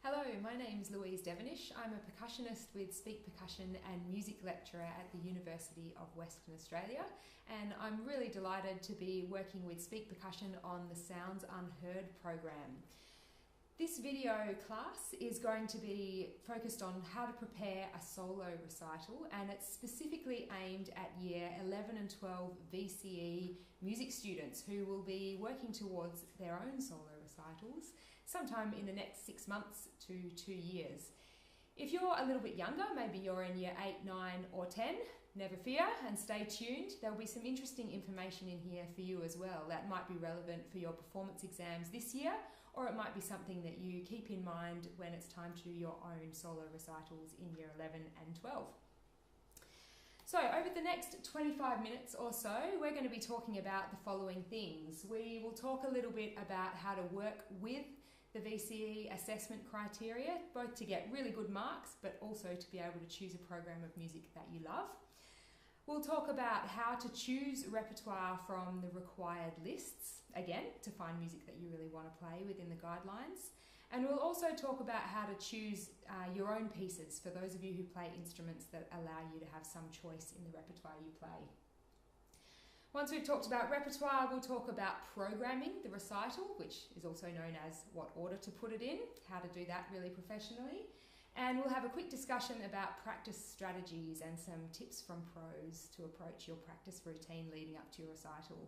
Hello, my name is Louise Devenish. I'm a percussionist with Speak Percussion and music lecturer at the University of Western Australia, and I'm really delighted to be working with Speak Percussion on the Sounds Unheard program. This video class is going to be focused on how to prepare a solo recital, and it's specifically aimed at Year 11 and 12 VCE music students who will be working towards their own solo recitals sometime in the next 6 months to 2 years. If you're a little bit younger, maybe you're in Year 8, 9 or 10, never fear and stay tuned. There'll be some interesting information in here for you as well that might be relevant for your performance exams this year, or it might be something that you keep in mind when it's time to do your own solo recitals in Year 11 and 12. So over the next 25 minutes or so, we're going to be talking about the following things. We will talk a little bit about how to work with the VCE assessment criteria, both to get really good marks, but also to be able to choose a program of music that you love. We'll talk about how to choose repertoire from the required lists, again, to find music that you really want to play within the guidelines. And we'll also talk about how to choose your own pieces for those of you who play instruments that allow you to have some choice in the repertoire you play. Once we've talked about repertoire, we'll talk about programming the recital, which is also known as what order to put it in, how to do that really professionally. And we'll have a quick discussion about practice strategies and some tips from pros to approach your practice routine leading up to your recital.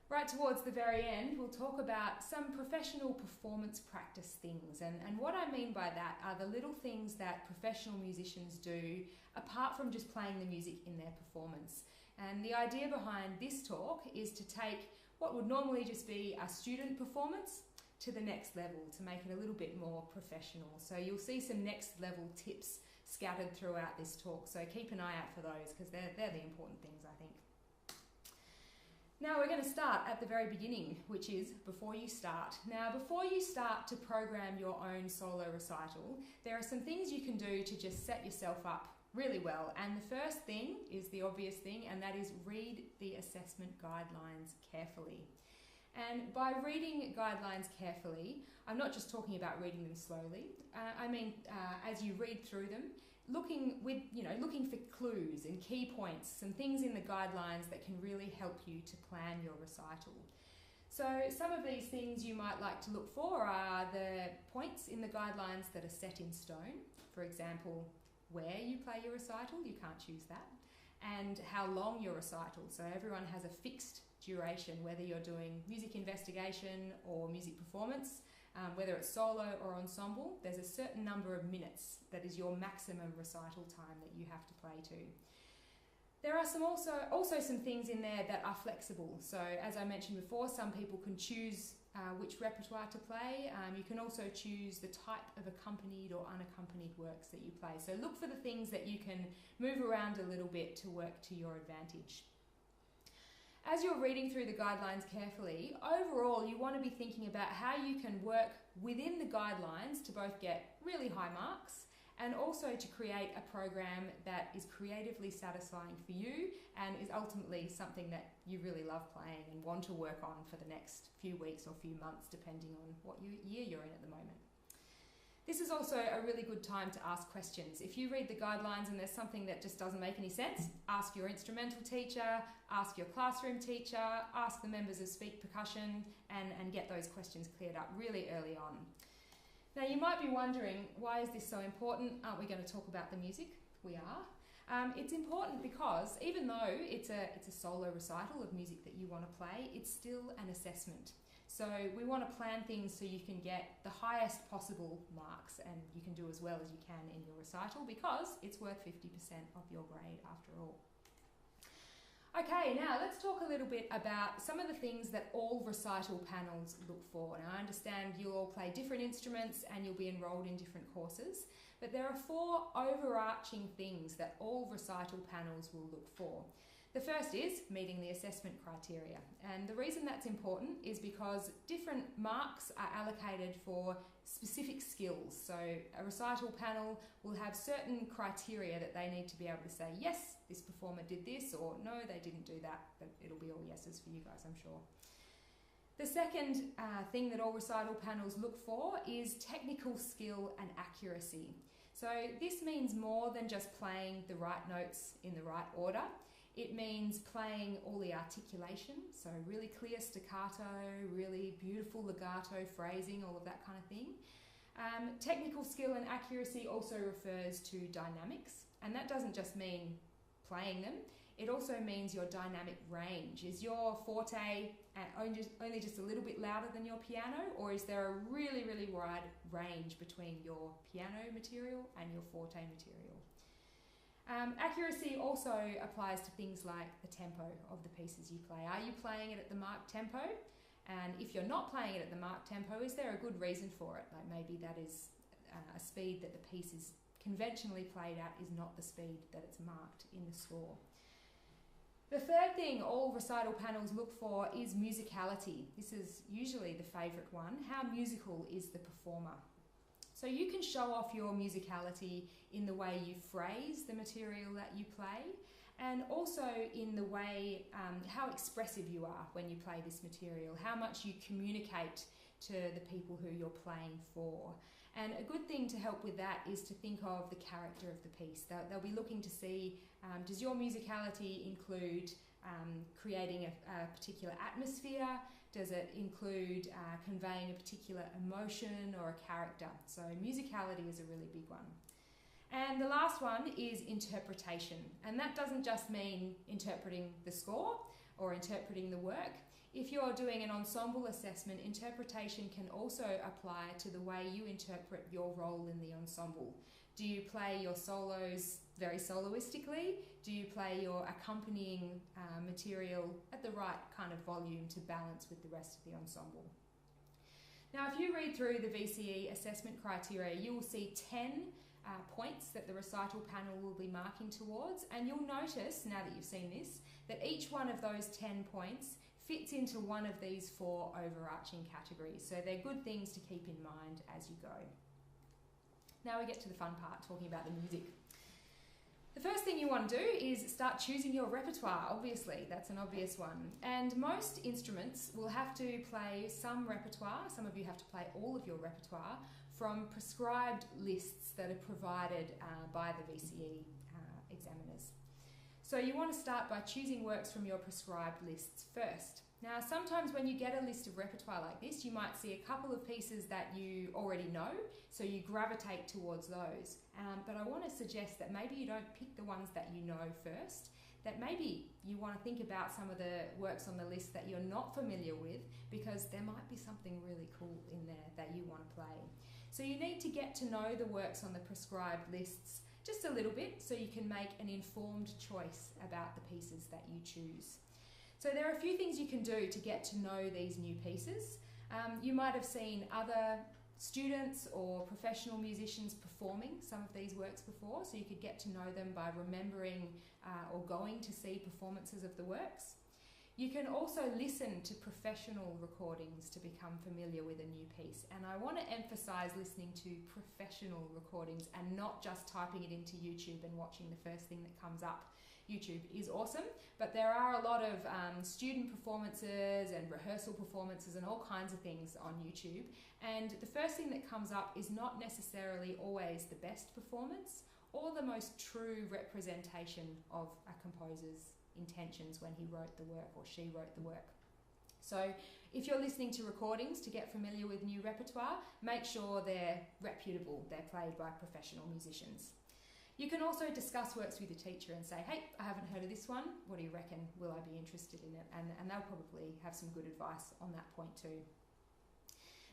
Right towards the very end, we'll talk about some professional performance practice things. And what I mean by that are the little things that professional musicians do apart from just playing the music in their performance. And the idea behind this talk is to take what would normally just be a student performance to the next level, to make it a little bit more professional. So you'll see some next level tips scattered throughout this talk, so keep an eye out for those because they're the important things, I think. Now we're going to start at the very beginning, which is before you start. Now before you start to program your own solo recital, there are some things you can do to just set yourself up really well. And the first thing is the obvious thing, and that is read the assessment guidelines carefully. And by reading guidelines carefully, I'm not just talking about reading them slowly. I mean, as you read through them, looking for clues and key points, some things in the guidelines that can really help you to plan your recital. So some of these things you might like to look for are the points in the guidelines that are set in stone. For example, where you play your recital, you can't choose that, and how long your recital. So everyone has a fixed duration, whether you're doing music investigation or music performance, whether it's solo or ensemble, there's a certain number of minutes that is your maximum recital time that you have to play to. There are also some things in there that are flexible. So as I mentioned before, some people can choose which repertoire to play. You can also choose the type of accompanied or unaccompanied works that you play. So look for the things that you can move around a little bit to work to your advantage. As you're reading through the guidelines carefully, overall you want to be thinking about how you can work within the guidelines to both get really high marks and also to create a program that is creatively satisfying for you and is ultimately something that you really love playing and want to work on for the next few weeks or few months, depending on what year you're in at the moment. This is also a really good time to ask questions. If you read the guidelines and there's something that just doesn't make any sense, ask your instrumental teacher, ask your classroom teacher, ask the members of Speak Percussion, and get those questions cleared up really early on. Now you might be wondering, why is this so important? Aren't we going to talk about the music? We are. It's important because even though it's a solo recital of music that you want to play, it's still an assessment. So we want to plan things so you can get the highest possible marks and you can do as well as you can in your recital because it's worth 50% of your grade after all. Okay, now let's talk a little bit about some of the things that all recital panels look for. Now I understand you'll all play different instruments and you'll be enrolled in different courses, but there are 4 overarching things that all recital panels will look for. The first is meeting the assessment criteria, and the reason that's important is because different marks are allocated for specific skills. So a recital panel will have certain criteria that they need to be able to say, yes, this performer did this, or no, they didn't do that, but it'll be all yeses for you guys, I'm sure. The second thing that all recital panels look for is technical skill and accuracy. So this means more than just playing the right notes in the right order. It means playing all the articulation, so really clear staccato, really beautiful legato phrasing, all of that kind of thing. Technical skill and accuracy also refers to dynamics, and that doesn't just mean playing them. It also means your dynamic range. Is your forte only just a little bit louder than your piano, or is there a really, really wide range between your piano material and your forte material? Accuracy also applies to things like the tempo of the pieces you play. Are you playing it at the marked tempo? And if you're not playing it at the marked tempo, is there a good reason for it? Like maybe that is a speed that the piece is conventionally played at is not the speed that it's marked in the score. The third thing all recital panels look for is musicality. This is usually the favourite one. How musical is the performer? So you can show off your musicality in the way you phrase the material that you play, and also in the way how expressive you are when you play this material, how much you communicate to the people who you're playing for. And a good thing to help with that is to think of the character of the piece. They'll be looking to see, does your musicality include creating a particular atmosphere? Does it include conveying a particular emotion or a character? So musicality is a really big one. And the last one is interpretation. And that doesn't just mean interpreting the score or interpreting the work. If you're doing an ensemble assessment, interpretation can also apply to the way you interpret your role in the ensemble. Do you play your solos very soloistically? Do you play your accompanying material at the right kind of volume to balance with the rest of the ensemble? Now, if you read through the VCE assessment criteria, you will see 10 points that the recital panel will be marking towards, and you'll notice, now that you've seen this, that each one of those 10 points fits into one of these 4 overarching categories. So they're good things to keep in mind as you go. Now we get to the fun part, talking about the music. The first thing you want to do is start choosing your repertoire. Obviously, that's an obvious one. And most instruments will have to play some repertoire. Some of you have to play all of your repertoire from prescribed lists that are provided by the VCE examiners. So you want to start by choosing works from your prescribed lists first. Now, sometimes when you get a list of repertoire like this, you might see a couple of pieces that you already know, so you gravitate towards those. But I want to suggest that maybe you don't pick the ones that you know first, that maybe you want to think about some of the works on the list that you're not familiar with, because there might be something really cool in there that you want to play. So you need to get to know the works on the prescribed lists just a little bit so you can make an informed choice about the pieces that you choose. So there are a few things you can do to get to know these new pieces. You might have seen other students or professional musicians performing some of these works before, so you could get to know them by remembering or going to see performances of the works. You can also listen to professional recordings to become familiar with a new piece. And I want to emphasize listening to professional recordings and not just typing it into YouTube and watching the first thing that comes up. YouTube is awesome, but there are a lot of student performances and rehearsal performances and all kinds of things on YouTube. And the first thing that comes up is not necessarily always the best performance or the most true representation of a composer's intentions when he wrote the work or she wrote the work. So if you're listening to recordings to get familiar with new repertoire, make sure they're reputable, they're played by professional musicians. You can also discuss works with your teacher and say, hey, I haven't heard of this one, what do you reckon, will I be interested in it? And they'll probably have some good advice on that point too.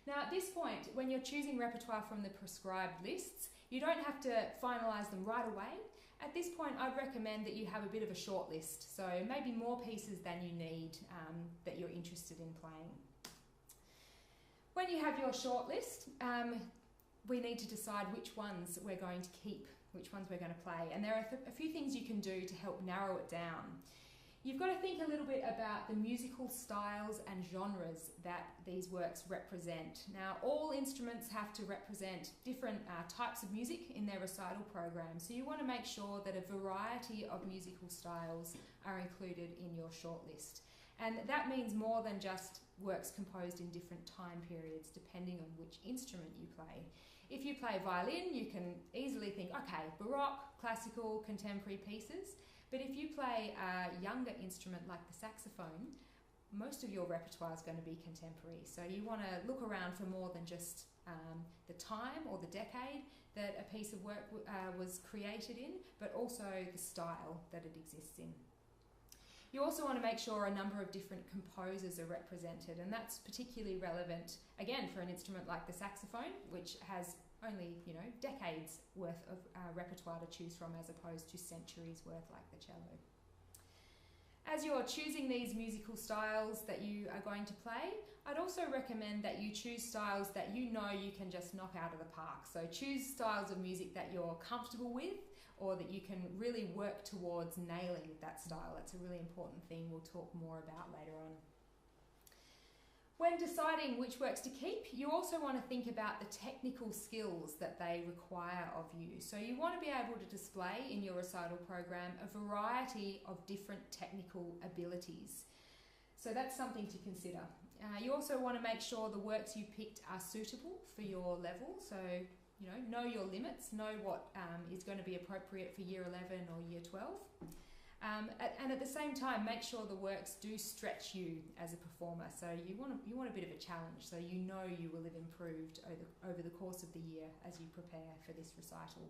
Now at this point, when you're choosing repertoire from the prescribed lists, you don't have to finalise them right away. At this point, I'd recommend that you have a bit of a short list, so maybe more pieces than you need that you're interested in playing. When you have your short list, we need to decide which ones we're going to keep, which ones we're going to play, and there are a few things you can do to help narrow it down. You've got to think a little bit about the musical styles and genres that these works represent. Now, all instruments have to represent different types of music in their recital program, so you want to make sure that a variety of musical styles are included in your shortlist. And that means more than just works composed in different time periods depending on which instrument you play. If you play violin, you can easily think, okay, Baroque, classical, contemporary pieces. But if you play a younger instrument like the saxophone, most of your repertoire is going to be contemporary. So you want to look around for more than just the time or the decade that a piece of work was created in, but also the style that it exists in. You also want to make sure a number of different composers are represented, and that's particularly relevant, again, for an instrument like the saxophone, which has only, decades worth of repertoire to choose from as opposed to centuries worth like the cello. As you're choosing these musical styles that you are going to play, I'd also recommend that you choose styles that you know you can just knock out of the park. So choose styles of music that you're comfortable with, or that you can really work towards nailing that style. That's a really important thing we'll talk more about later on. When deciding which works to keep, you also want to think about the technical skills that they require of you. So you want to be able to display in your recital program a variety of different technical abilities. So that's something to consider. You also want to make sure the works you picked are suitable for your level. So know your limits, know what is going to be appropriate for year 11 or year 12. And at the same time, make sure the works do stretch you as a performer. So you want a bit of a challenge, so you know you will have improved over the course of the year as you prepare for this recital.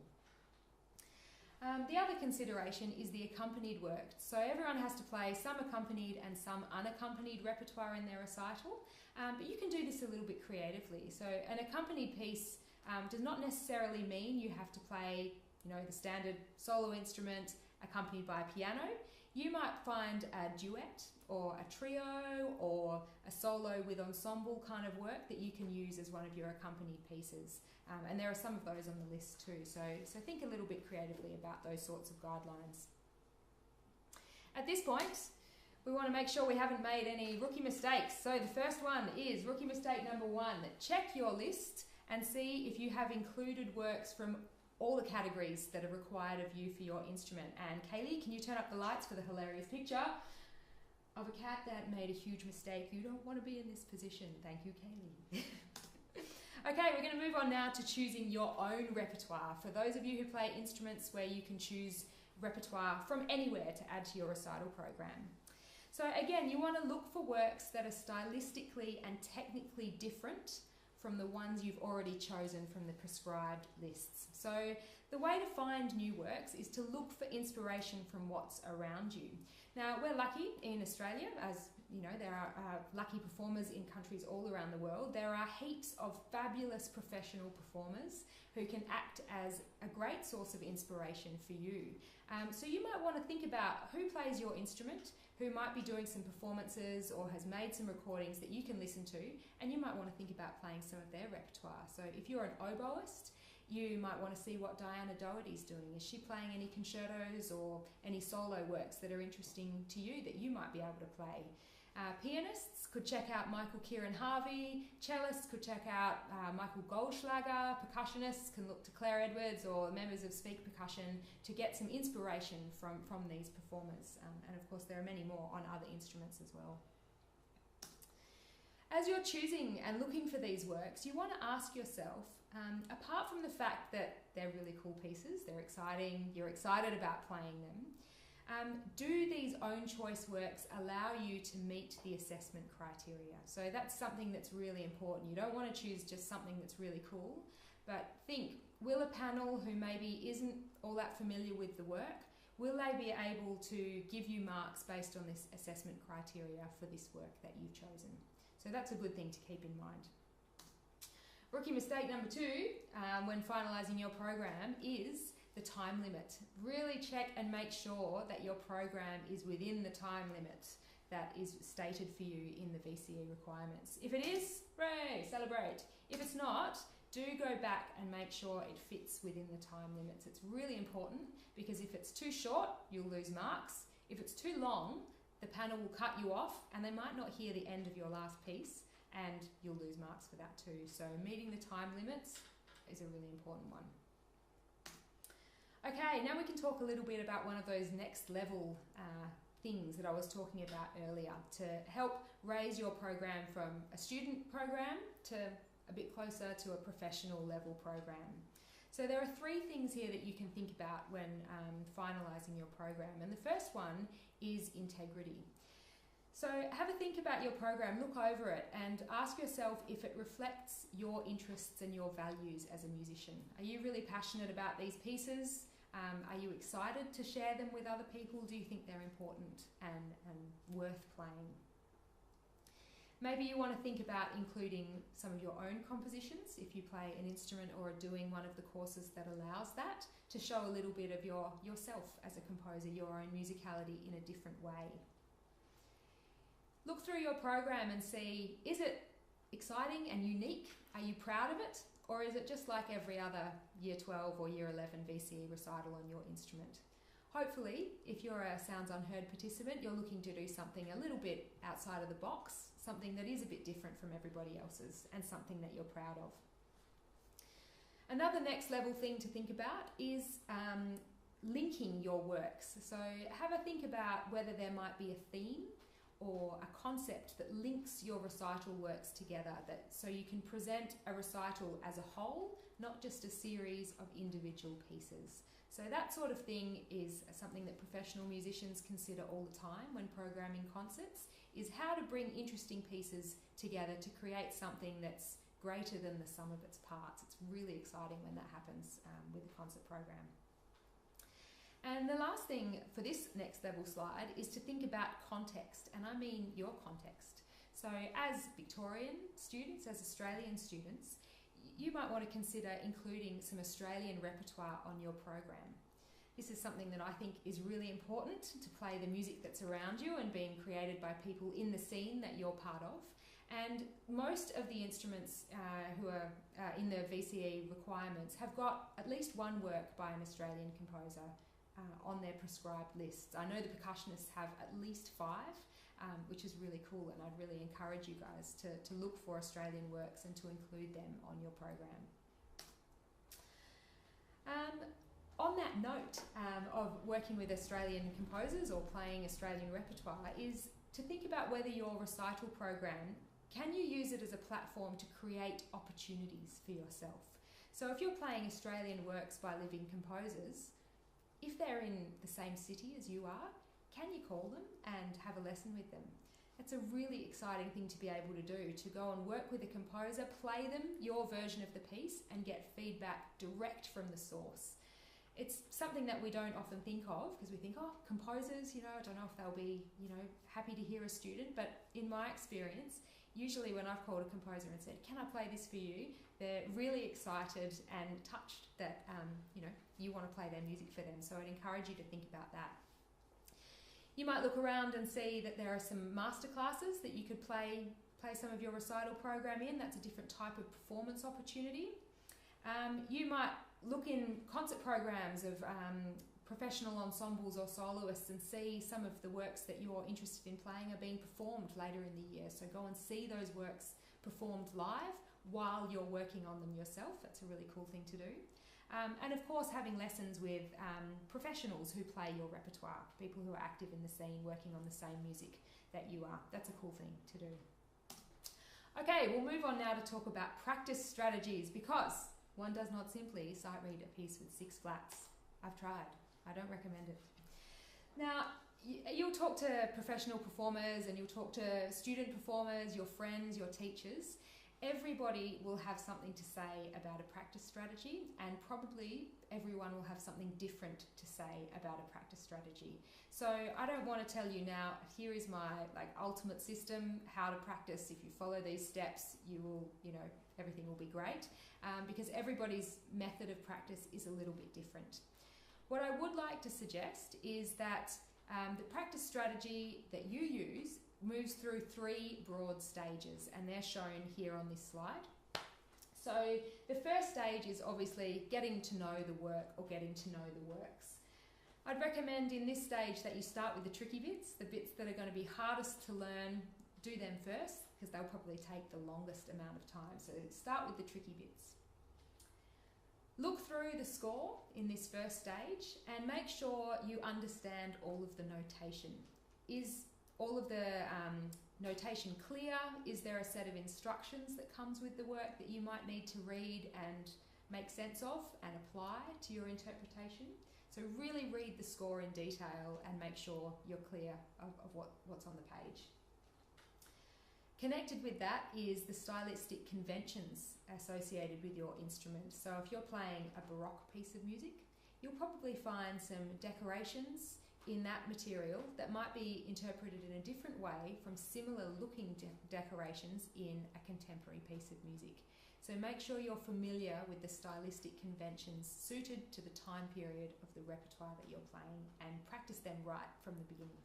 The other consideration is the accompanied work. So everyone has to play some accompanied and some unaccompanied repertoire in their recital, but you can do this a little bit creatively. So an accompanied piece does not necessarily mean you have to play, the standard solo instrument accompanied by a piano. You might find a duet or a trio or a solo with ensemble kind of work that you can use as one of your accompanied pieces. And there are some of those on the list too. So think a little bit creatively about those sorts of guidelines. At this point, we want to make sure we haven't made any rookie mistakes. So the first one is rookie mistake number 1. Check your list and see if you have included works from all the categories that are required of you for your instrument. And Kaylee, can you turn up the lights for the hilarious picture of a cat that made a huge mistake? You don't want to be in this position. Thank you, Kaylee. Okay, we're going to move on now to choosing your own repertoire. For those of you who play instruments where you can choose repertoire from anywhere to add to your recital program. So again, you want to look for works that are stylistically and technically different from the ones you've already chosen from the prescribed lists. So the way to find new works is to look for inspiration from what's around you. Now, we're lucky in Australia, as there are lucky performers in countries all around the world. There are heaps of fabulous professional performers who can act as a great source of inspiration for you. So you might want to think about who plays your instrument, who might be doing some performances or has made some recordings that you can listen to, and you might want to think about playing some of their repertoire. So if you're an oboist, you might want to see what Diana Doherty's doing. Is she playing any concertos or any solo works that are interesting to you that you might be able to play? Pianists could check out Michael Kieran Harvey. Cellists could check out Michael Goldschlager. Percussionists can look to Claire Edwards or members of Speak Percussion to get some inspiration from these performers. And of course, there are many more on other instruments as well. As you're choosing and looking for these works, you want to ask yourself, apart from the fact that they're really cool pieces, they're exciting, you're excited about playing them, do these own choice works allow you to meet the assessment criteria? So that's something that's really important. You don't want to choose just something that's really cool, but think, will a panel who maybe isn't all that familiar with the work, will they be able to give you marks based on this assessment criteria for this work that you've chosen? So that's a good thing to keep in mind. Rookie mistake number 2, when finalising your program, is the time limit. Really check and make sure that your program is within the time limit that is stated for you in the VCE requirements. If it is, hooray, celebrate. If it's not, do go back and make sure it fits within the time limits. It's really important because if it's too short, you'll lose marks. If it's too long, the panel will cut you off and they might not hear the end of your last piece and you'll lose marks for that too. So meeting the time limits is a really important one. Okay, now we can talk a little bit about one of those next level things that I was talking about earlier to help raise your program from a student program to a bit closer to a professional level program. So there are 3 things here that you can think about when finalising your program, and the first one is integrity. So have a think about your program, look over it and ask yourself if it reflects your interests and your values as a musician. Are you really passionate about these pieces? Are you excited to share them with other people? Do you think they're important and worth playing? Maybe you want to think about including some of your own compositions if you play an instrument or are doing one of the courses that allows that, to show a little bit of yourself as a composer, your own musicality in a different way. Look through your program and see, is it exciting and unique? Are you proud of it? Or is it just like every other Year 12 or Year 11 VCE recital on your instrument? Hopefully, if you're a Sounds Unheard participant, you're looking to do something a little bit outside of the box, something that is a bit different from everybody else's, and something that you're proud of. Another next level thing to think about is linking your works. So have a think about whether there might be a theme or a concept that links your recital works together, so you can present a recital as a whole, not just a series of individual pieces. So that sort of thing is something that professional musicians consider all the time when programming concerts, is how to bring interesting pieces together to create something that's greater than the sum of its parts. It's really exciting when that happens with a concert program. And the last thing for this next level slide is to think about context, and I mean your context. So as Victorian students, as Australian students, you might want to consider including some Australian repertoire on your program. This is something that I think is really important, to play the music that's around you and being created by people in the scene that you're part of. And most of the instruments who are in the VCE requirements have got at least one work by an Australian composer on their prescribed lists. I know the percussionists have at least 5, which is really cool, and I'd really encourage you guys to look for Australian works and to include them on your program. On that note of working with Australian composers or playing Australian repertoire, is to think about whether your recital program, can you use it as a platform to create opportunities for yourself? So if you're playing Australian works by living composers, if they're in the same city as you are, can you call them and have a lesson with them? It's a really exciting thing to be able to do, to go and work with a composer, play them your version of the piece and get feedback direct from the source. It's something that we don't often think of, because we think, oh, composers, I don't know if they'll be, happy to hear a student. But in my experience, usually when I've called a composer and said, can I play this for you? They're really excited and touched that, you want to play their music for them. So I'd encourage you to think about that. You might look around and see that there are some masterclasses that you could play some of your recital program in. That's a different type of performance opportunity. You might look in concert programs of professional ensembles or soloists and see some of the works that you're interested in playing are being performed later in the year. So go and see those works performed live while you're working on them yourself. That's a really cool thing to do. And of course, having lessons with professionals who play your repertoire, people who are active in the scene, working on the same music that you are. That's a cool thing to do. Okay, we'll move on now to talk about practice strategies, because one does not simply sight read a piece with 6 flats. I've tried. I don't recommend it. Now, you'll talk to professional performers and you'll talk to student performers, your friends, your teachers. Everybody will have something to say about a practice strategy, and probably everyone will have something different to say about a practice strategy. So I don't want to tell you now, here is my ultimate system, how to practice. If you follow these steps, you will, everything will be great, because everybody's method of practice is a little bit different. What I would like to suggest is that the practice strategy that you use moves through 3 broad stages, and they're shown here on this slide. So the first stage is obviously getting to know the work or getting to know the works. I'd recommend in this stage that you start with the tricky bits, the bits that are going to be hardest to learn. Do them first, because they'll probably take the longest amount of time. So start with the tricky bits. Look through the score in this first stage and make sure you understand all of the notation. is all of the notation clear? Is there a set of instructions that comes with the work that you might need to read and make sense of and apply to your interpretation? So really read the score in detail and make sure you're clear of what's on the page. Connected with that is the stylistic conventions associated with your instrument. So if you're playing a Baroque piece of music, you'll probably find some decorations in that material that might be interpreted in a different way from similar looking decorations in a contemporary piece of music. So make sure you're familiar with the stylistic conventions suited to the time period of the repertoire that you're playing and practice them right from the beginning.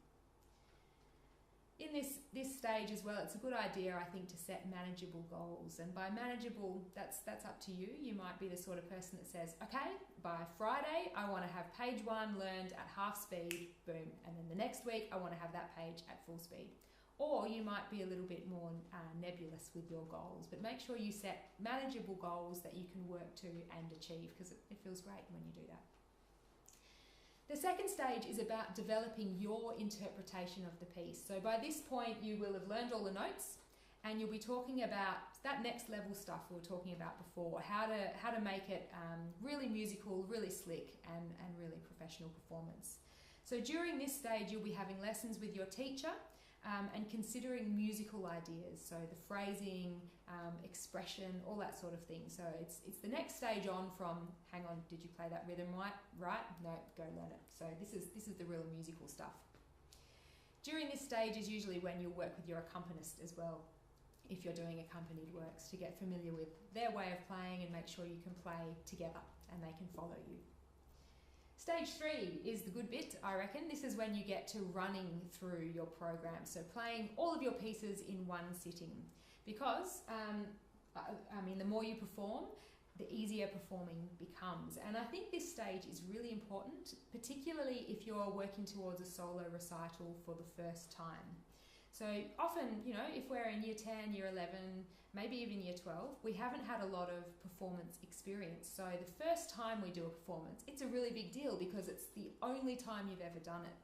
In this stage as well, it's a good idea, I think, to set manageable goals. And by manageable, that's up to you. You might be the sort of person that says, okay, by Friday, I want to have page 1 learned at half speed, boom. And then the next week, I want to have that page at full speed. Or you might be a little bit more nebulous with your goals, but make sure you set manageable goals that you can work to and achieve, because it feels great when you do that. The second stage is about developing your interpretation of the piece. So by this point, you will have learned all the notes and you'll be talking about that next level stuff we were talking about before, how to make it really musical, really slick and really professional performance. So during this stage, you'll be having lessons with your teacher and considering musical ideas. So the phrasing, expression, all that sort of thing. So it's the next stage on from, hang on, did you play that rhythm right? No, go learn it. So this is the real musical stuff. During this stage is usually when you'll work with your accompanist as well, if you're doing accompanied works, to get familiar with their way of playing and make sure you can play together and they can follow you. Stage 3 is the good bit, I reckon. This is when you get to running through your program. So playing all of your pieces in one sitting. Because, the more you perform, the easier performing becomes. And I think this stage is really important, particularly if you're working towards a solo recital for the first time. So often, if we're in year 10, year 11, maybe even year 12, we haven't had a lot of performance experience. So the first time we do a performance, it's a really big deal because it's the only time you've ever done it.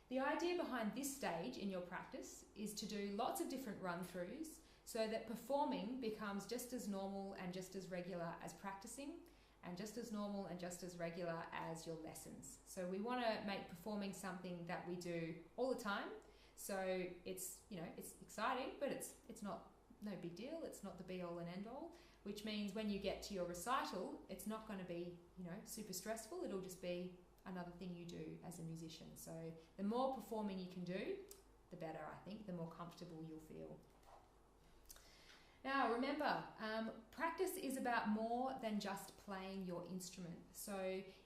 The idea behind this stage in your practice is to do lots of different run-throughs so that performing becomes just as normal and just as regular as practicing, and just as normal and just as regular as your lessons. So we want to make performing something that we do all the time. So it's exciting, but it's not no big deal. It's not the be all and end all, which means when you get to your recital, it's not going to be, super stressful. It'll just be another thing you do as a musician. So the more performing you can do, the better, I think, the more comfortable you'll feel. Now remember, practice is about more than just playing your instrument. So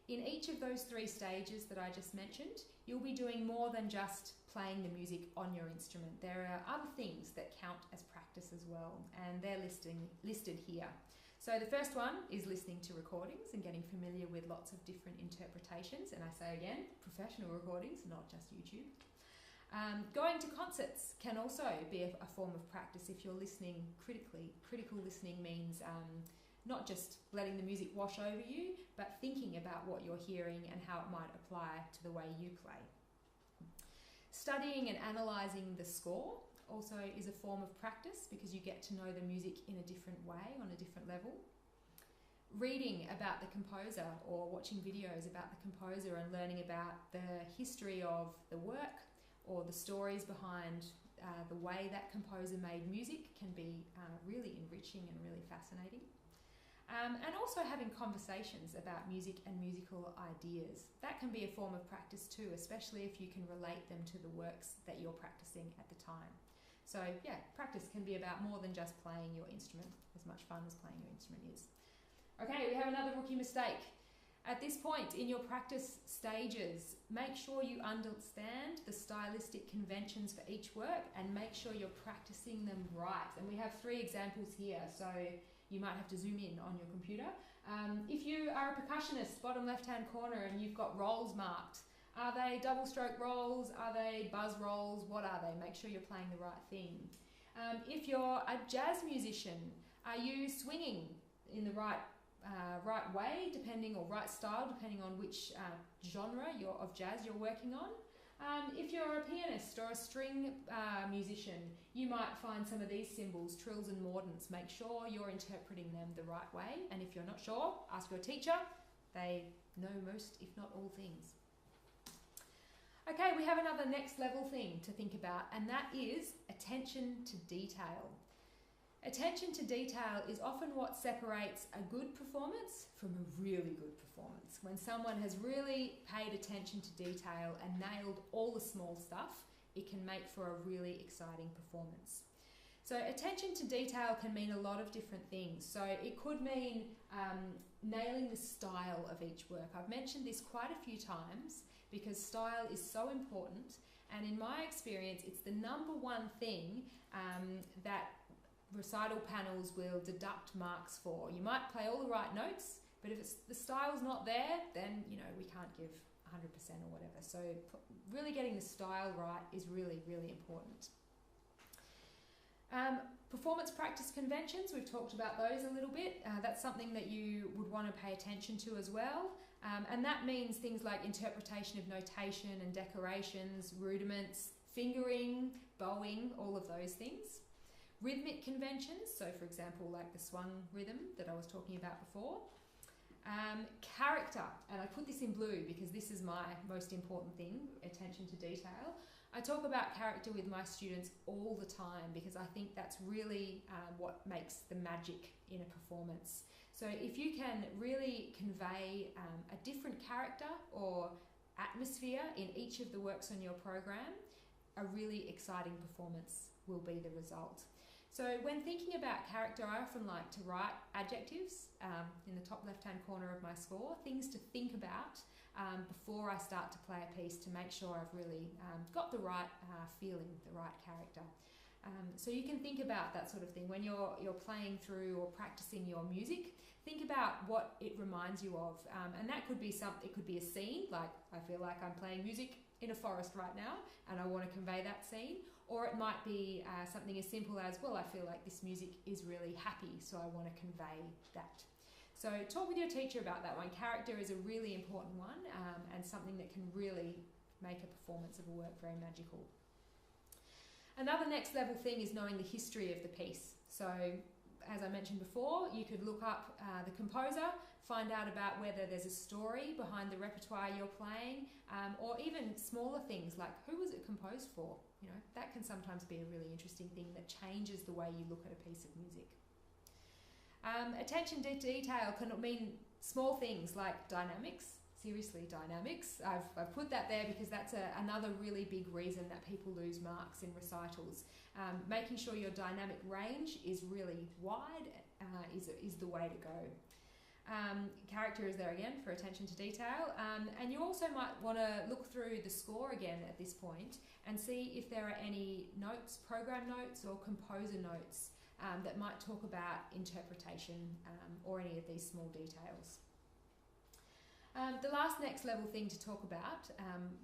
in each of those 3 stages that I just mentioned, you'll be doing more than just playing the music on your instrument. There are other things that count as practice as well, and they're listed here. So the first one is listening to recordings and getting familiar with lots of different interpretations, and I say again, professional recordings, not just YouTube. Going to concerts can also be a form of practice if you're listening critically. Critical listening means not just letting the music wash over you, but thinking about what you're hearing and how it might apply to the way you play. Studying and analysing the score also is a form of practice because you get to know the music in a different way, on a different level. Reading about the composer or watching videos about the composer and learning about the history of the work or the stories behind the way that composer made music can be really enriching and really fascinating. And also having conversations about music and musical ideas. That can be a form of practice too, especially if you can relate them to the works that you're practicing at the time. So yeah, practice can be about more than just playing your instrument, as much fun as playing your instrument is. Okay, we have another rookie mistake. At this point in your practice stages, make sure you understand the stylistic conventions for each work and make sure you're practicing them right. And we have 3 examples here, so you might have to zoom in on your computer. If you are a percussionist, bottom left-hand corner, and you've got rolls marked, are they double stroke rolls? Are they buzz rolls? What are they? Make sure you're playing the right thing. If you're a jazz musician, are you swinging in the right way, or right style, depending on which genre of jazz you're working on? If you're a pianist or a string musician, you might find some of these symbols, trills and mordents. Make sure you're interpreting them the right way. And if you're not sure, ask your teacher. They know most, if not all, things. Okay, we have another next level thing to think about, and that is attention to detail. Attention to detail is often what separates a good performance from a really good performance. When someone has really paid attention to detail and nailed all the small stuff, it can make for a really exciting performance. So attention to detail can mean a lot of different things. So it could mean nailing the style of each work. I've mentioned this quite a few times because style is so important, and in my experience it's the number one thing that recital panels will deduct marks for. You might play all the right notes, but if the style's not there, then we can't give 100% or whatever. So really getting the style right is really, really important. Performance practice conventions, we've talked about those a little bit. That's something that you would want to pay attention to as well. And that means things like interpretation of notation and decorations, rudiments, fingering, bowing, all of those things. Rhythmic conventions, so for example like the swung rhythm that I was talking about before. Character, and I put this in blue because this is my most important thing, attention to detail. I talk about character with my students all the time because I think that's really what makes the magic in a performance. So if you can really convey a different character or atmosphere in each of the works on your program, a really exciting performance will be the result. So when thinking about character, I often like to write adjectives in the top left-hand corner of my score, things to think about before I start to play a piece to make sure I've really got the right feeling, the right character. So you can think about that sort of thing. When you're playing through or practicing your music, think about what it reminds you of. And that could be something, it could be a scene, like I feel like I'm playing music in a forest right now and I want to convey that scene. Or it might be something as simple as, well, I feel like this music is really happy, so I want to convey that. So talk with your teacher about that one. Character is a really important one and something that can really make a performance of a work very magical. Another next level thing is knowing the history of the piece. So as I mentioned before, you could look up the composer, find out about whether there's a story behind the repertoire you're playing, or even smaller things like who was it composed for? That can sometimes be a really interesting thing that changes the way you look at a piece of music. Attention to detail can mean small things like dynamics. Seriously, dynamics. I've put that there because that's another really big reason that people lose marks in recitals. Making sure your dynamic range is really wide is the way to go. Character is there again for attention to detail. And you also might want to look through the score again at this point and see if there are any notes, program notes or composer notes that might talk about interpretation or any of these small details. The last next level thing to talk about,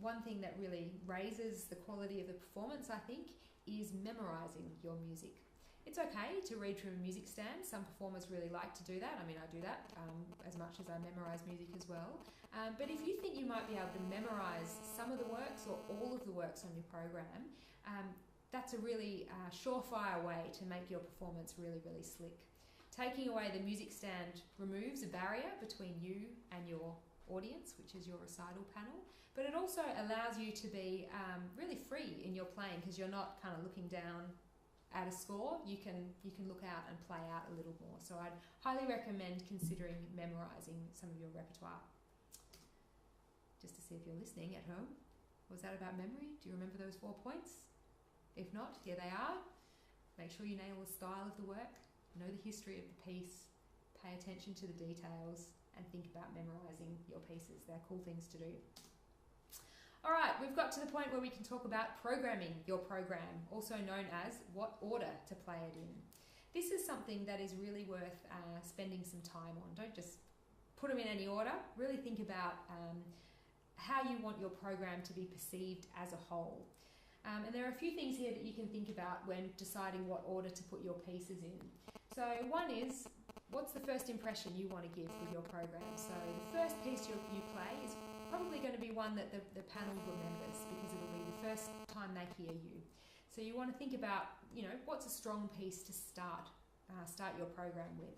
one thing that really raises the quality of the performance, I think, is memorising your music. It's okay to read from a music stand. Some performers really like to do that. I mean, I do that as much as I memorise music as well. But if you think you might be able to memorise some of the works or all of the works on your program, that's a really surefire way to make your performance really, really slick. Taking away the music stand removes a barrier between you and your audience, which is your recital panel, but it also allows you to be really free in your playing because you're not kind of looking down at a score. You can look out and play out a little more. So I'd highly recommend considering memorising some of your repertoire. Just to see if you're listening at home. Was that about memory? Do you remember those 4 points? If not, here they are. Make sure you nail the style of the work, know the history of the piece, pay attention to the details, and think about memorising your pieces. They're cool things to do. All right, we've got to the point where we can talk about programming your program, also known as what order to play it in. This is something that is really worth spending some time on. Don't just put them in any order. Really think about how you want your program to be perceived as a whole. And there are a few things here that you can think about when deciding what order to put your pieces in. So one is, what's the first impression you want to give with your program? So the first piece you play is probably going to be one that the panel remembers because it'll be first time they hear you. So you want to think about, what's a strong piece to start your program with.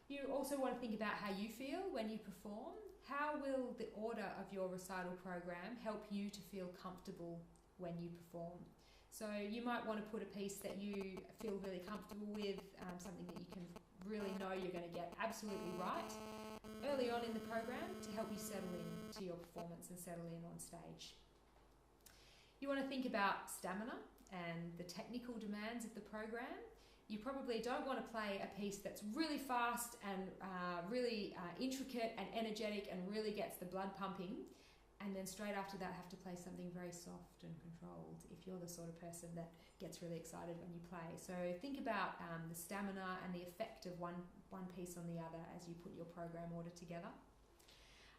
You also want to think about how you feel when you perform. How will the order of your recital program help you to feel comfortable when you perform? So you might want to put a piece that you feel really comfortable with, something that you can really know you're going to get absolutely right early on in the program to help you settle in to your performance and settle in on stage. You want to think about stamina and the technical demands of the program. You probably don't want to play a piece that's really fast and really intricate and energetic and really gets the blood pumping, and then straight after that have to play something very soft and controlled if you're the sort of person that gets really excited when you play. So think about the stamina and the effect of one piece on the other as you put your program order together.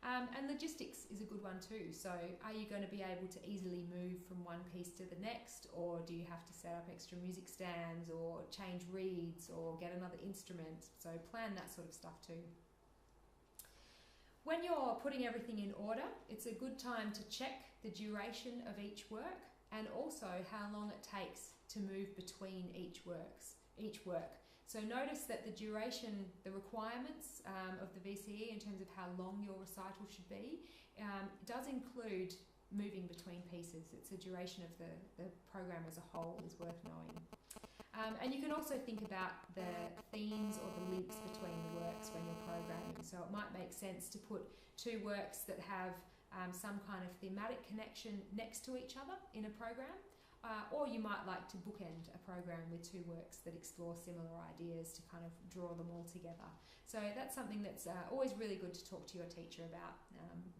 And logistics is a good one too. So are you going to be able to easily move from one piece to the next, or do you have to set up extra music stands or change reeds or get another instrument? So plan that sort of stuff too. When you're putting everything in order, it's a good time to check the duration of each work and also how long it takes to move between each work. So notice that the duration, the requirements of the VCE in terms of how long your recital should be, does include moving between pieces. It's the duration of the program as a whole is worth knowing. And you can also think about the themes or the links between the works when you're programming. So it might make sense to put two works that have some kind of thematic connection next to each other in a program. Or you might like to bookend a program with two works that explore similar ideas to kind of draw them all together. So that's something that's always really good to talk to your teacher about,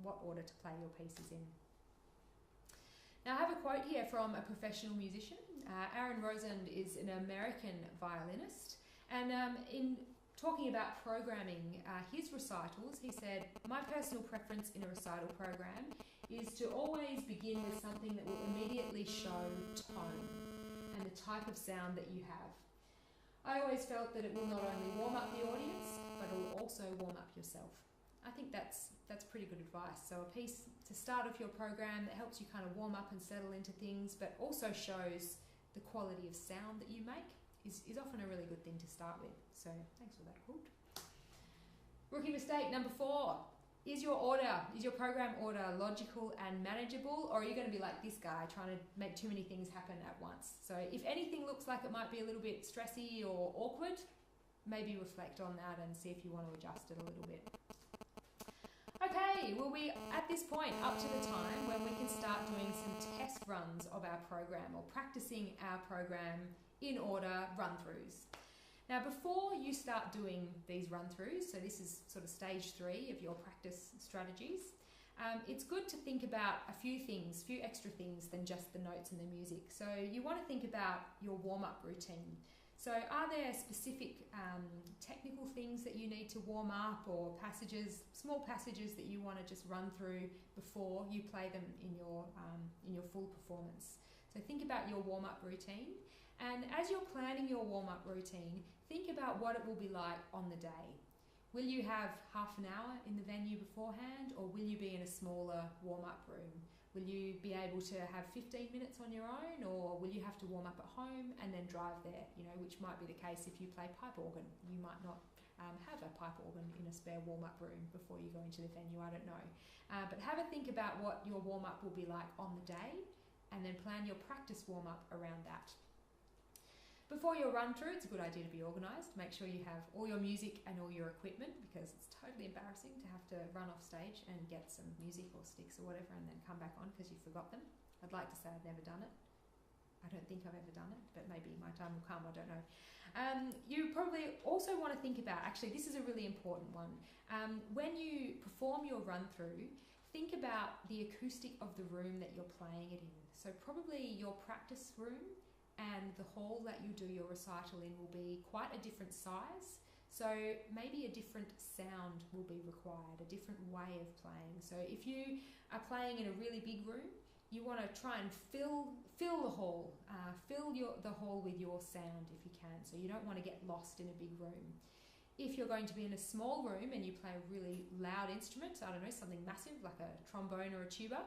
what order to play your pieces in. Now I have a quote here from a professional musician. Aaron Rosand is an American violinist, and in talking about programming his recitals, he said, "My personal preference in a recital program is to always begin with something that will immediately show tone and the type of sound that you have. I always felt that it will not only warm up the audience, but it will also warm up yourself." I think that's pretty good advice. So a piece to start off your program that helps you kind of warm up and settle into things, but also shows the quality of sound that you make is often a really good thing to start with. So thanks for that, Kult. Rookie mistake number 4. Is your program order logical and manageable, or are you going to be like this guy trying to make too many things happen at once? So if anything looks like it might be a little bit stressy or awkward, maybe reflect on that and see if you want to adjust it a little bit. Okay, well we at this point up to the time when we can start doing some test runs of our program or practicing our program in order run-throughs. Now before you start doing these run-throughs, so this is sort of stage 3 of your practice strategies, it's good to think about a few extra things than just the notes and the music. So you want to think about your warm-up routine. So are there specific technical things that you need to warm up, or small passages that you want to just run through before you play them in your full performance? So think about your warm-up routine. And as you're planning your warm-up routine, think about what it will be like on the day. Will you have half an hour in the venue beforehand, or will you be in a smaller warm-up room? Will you be able to have 15 minutes on your own, or will you have to warm up at home and then drive there? Which might be the case if you play pipe organ. You might not have a pipe organ in a spare warm-up room before you go into the venue, I don't know. But have a think about what your warm-up will be like on the day, and then plan your practice warm-up around that. Before your run-through, it's a good idea to be organised. Make sure you have all your music and all your equipment, because it's totally embarrassing to have to run off stage and get some music or sticks or whatever and then come back on because you forgot them. I'd like to say I've never done it. I don't think I've ever done it, but maybe my time will come, I don't know. You probably also want to think about, actually this is a really important one, when you perform your run-through, think about the acoustic of the room that you're playing it in. So probably your practice room and the hall that you do your recital in will be quite a different size. So maybe a different sound will be required, a different way of playing. So if you are playing in a really big room, you want to try and fill the hall, the hall with your sound if you can. So you don't want to get lost in a big room. If you're going to be in a small room and you play a really loud instrument, I don't know, something massive like a trombone or a tuba,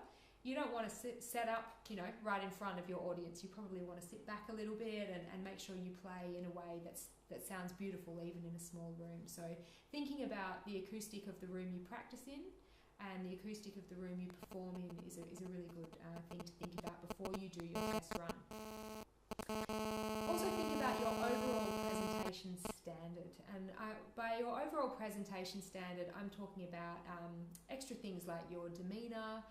you don't want to set up, you know, right in front of your audience. You probably want to sit back a little bit and make sure you play in a way that sounds beautiful even in a small room. So thinking about the acoustic of the room you practice in and the acoustic of the room you perform in is a really good thing to think about before you do your test run. Also think about your overall presentation standard, and by your overall presentation standard I'm talking about extra things like your demeanour,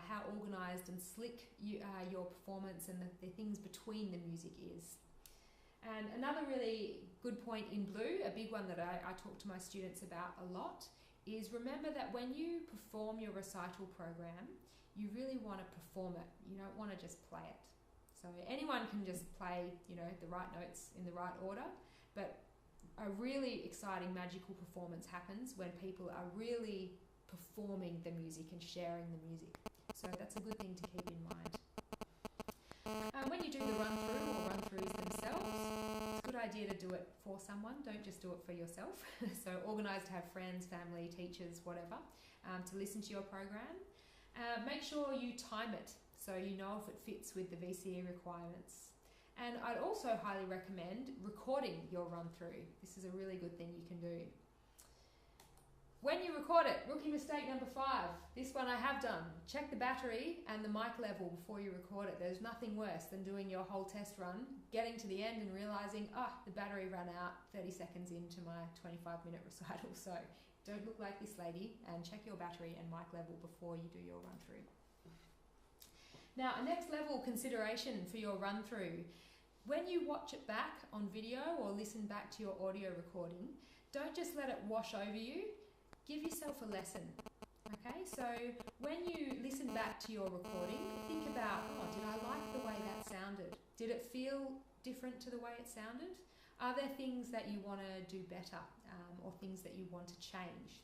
how organised and slick your performance and the things between the music is. And another really good point in blue, a big one that I talk to my students about a lot, is remember that when you perform your recital program, you really want to perform it. You don't want to just play it. So anyone can just play, you know, the right notes in the right order, but a really exciting magical performance happens when people are really performing the music and sharing the music. So that's a good thing to keep in mind. When you do the run-through or run-throughs themselves, it's a good idea to do it for someone. Don't just do it for yourself. So organise to have friends, family, teachers, whatever, to listen to your program. Make sure you time it so you know if it fits with the VCE requirements. And I'd also highly recommend recording your run-through. This is a really good thing you can do. When you record it, rookie mistake number 5, this one I have done. Check the battery and the mic level before you record it. There's nothing worse than doing your whole test run, getting to the end and realising, the battery ran out 30 seconds into my 25-minute recital. So don't look like this lady, and check your battery and mic level before you do your run-through. Now, a next level consideration for your run-through, when you watch it back on video or listen back to your audio recording, don't just let it wash over you. Give yourself a lesson, okay? So when you listen back to your recording, think about, did I like the way that sounded? Did it feel different to the way it sounded? Are there things that you want to do better or things that you want to change?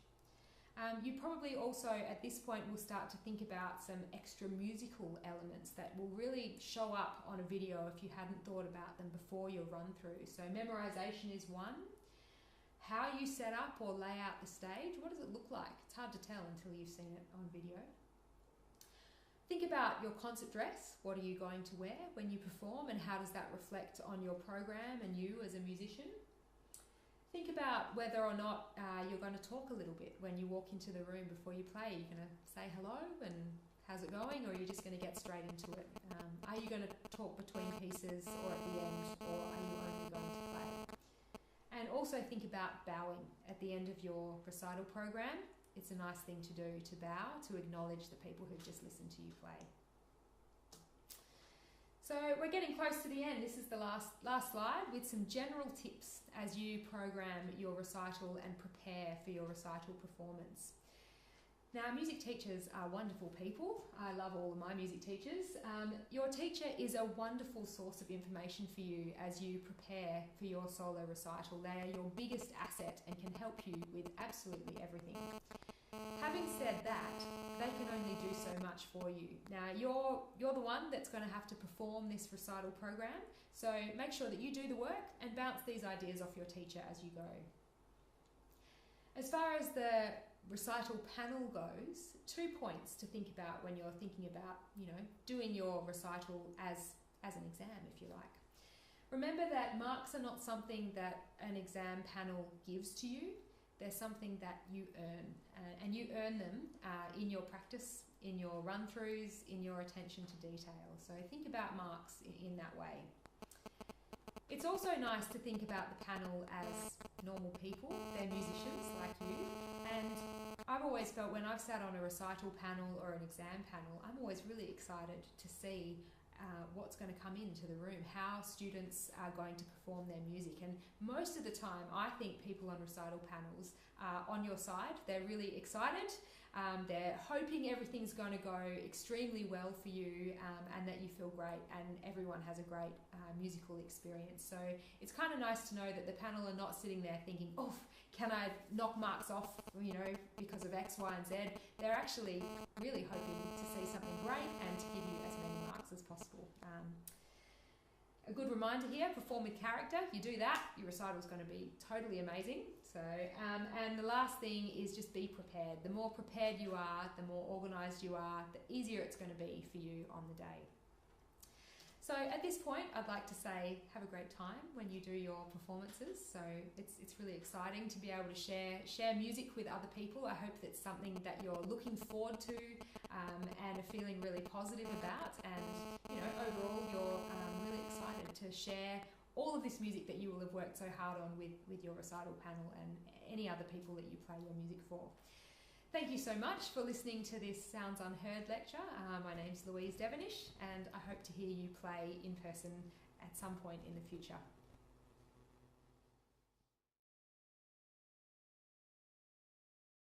You probably also, at this point, will start to think about some extra musical elements that will really show up on a video if you hadn't thought about them before your run-through. So memorization is one. How you set up or lay out the stage, what does it look like? It's hard to tell until you've seen it on video. Think about your concert dress. What are you going to wear when you perform, and how does that reflect on your program and you as a musician? Think about whether or not you're going to talk a little bit when you walk into the room before you play. You're going to say hello and how's it going, or are you just going to get straight into it? Are you going to talk between pieces or at the end, or are you only going to play? And also think about bowing at the end of your recital program. It's a nice thing to do, to bow, to acknowledge the people who've just listened to you play. So we're getting close to the end. This is the last slide with some general tips as you program your recital and prepare for your recital performance. Now, music teachers are wonderful people. I love all of my music teachers. Your teacher is a wonderful source of information for you as you prepare for your solo recital. They are your biggest asset and can help you with absolutely everything. Having said that, they can only do so much for you. Now, you're the one that's going to have to perform this recital program, so make sure that you do the work and bounce these ideas off your teacher as you go. As far as the recital panel goes, 2 points to think about when you're thinking about, doing your recital as an exam, if you like. Remember that marks are not something that an exam panel gives to you. They're something that you earn, and you earn them in your practice, in your run-throughs, in your attention to detail. So think about marks in that way. It's also nice to think about the panel as normal people. They're musicians like you, and I've always felt when I've sat on a recital panel or an exam panel, I'm always really excited to see what's going to come into the room, how students are going to perform their music. And most of the time, I think people on recital panels are on your side. They're really excited. They're hoping everything's going to go extremely well for you and that you feel great and everyone has a great musical experience. So it's kind of nice to know that the panel are not sitting there thinking, oh, can I knock marks off, because of X, Y, and Z. They're actually really hoping to see something great and to give you as many marks as possible. A good reminder here, perform with character. You do that, your recital's going to be totally amazing. So, and the last thing is just be prepared. The more prepared you are, the more organised you are, the easier it's going to be for you on the day. So at this point, I'd like to say have a great time when you do your performances. So it's really exciting to be able to share music with other people. I hope that's something that you're looking forward to and are feeling really positive about. And overall, you're really excited to share all of this music that you will have worked so hard on with your recital panel and any other people that you play your music for. Thank you so much for listening to this Sounds Unheard lecture. My name's Louise Devenish, and I hope to hear you play in person at some point in the future.